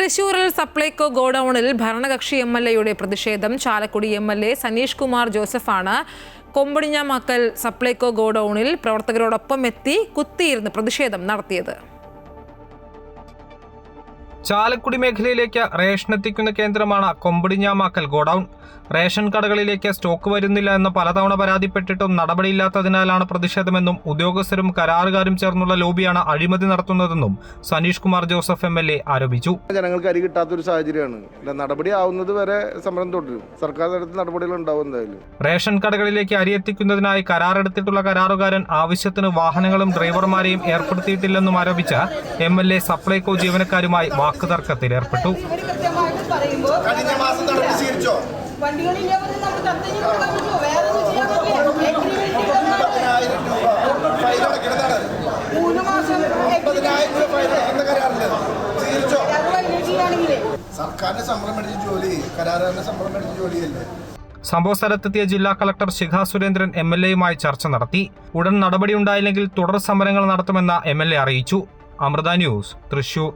തൃശൂരിൽ സപ്ലൈകോ ഗോഡൌണിൽ ഭരണകക്ഷി എംഎൽഎയുടെ പ്രതിഷേധം. ചാലക്കുടി എംഎൽഎ സനീഷ് കുമാർ ജോസഫാണ് കൊമ്പടിഞ്ഞാമക്കൽ സപ്ലൈകോ ഗോഡൌണിൽ പ്രവർത്തകരോടൊപ്പം എത്തി കുത്തിയിരുന്ന് പ്രതിഷേധം നടത്തിയത്. ചാലക്കുടി മേഖലയിലേക്ക് റേഷൻ എത്തിക്കുന്ന കേന്ദ്രമാണ് കൊമ്പടിഞ്ഞാമക്കൽ ഗോഡൌൺ. റേഷൻ കടകളിലേക്ക് സ്റ്റോക്ക് വരുന്നില്ല എന്ന് പലതവണ പരാതിപ്പെട്ടിട്ടും നടപടിയില്ലാത്തതിനാലാണ് പ്രതിഷേധമെന്നും ഉദ്യോഗസ്ഥരും കരാറുകാരും ചേർന്നുള്ള ലോബിയാണ് അഴിമതി നടത്തുന്നതെന്നും സനീഷ് കുമാർ ജോസഫ് എംഎൽഎ ആരോപിച്ചു. ജനങ്ങൾക്ക് അരി കിട്ടാത്തൊരു സാഹചര്യമാണ്. നടപടി ആവുന്നത് വരെ സമരം തുടരും. സർക്കാർ തലത്തിൽ നടപടികൾ ഉണ്ടാവും. എന്തായാലും റേഷൻ കടകളിലേക്ക് അരി എത്തിക്കുന്നതിനായി കരാറെടുത്തിട്ടുള്ള കരാറുകാരൻ ആവശ്യത്തിന് വാഹനങ്ങളും ഡ്രൈവർമാരെയും ഏർപ്പെടുത്തിയിട്ടില്ലെന്നും ആരോപിച്ച് എംഎൽഎ സപ്ലൈകോ ജീവനക്കാരുമായി വാക്കുതർക്കത്തിലേർപ്പെട്ടു. സംഭവ സ്ഥലത്തെത്തിയ ജില്ലാ കളക്ടർ ശിഖ സുരേന്ദ്രൻ എംഎൽഎയുമായി ചർച്ച നടത്തി. ഉടൻ നടപടിയുണ്ടായില്ലെങ്കിൽ തുടർ സമരങ്ങൾ നടത്തുമെന്ന് എംഎൽഎ അറിയിച്ചു. അമൃത ന്യൂസ്, തൃശൂർ.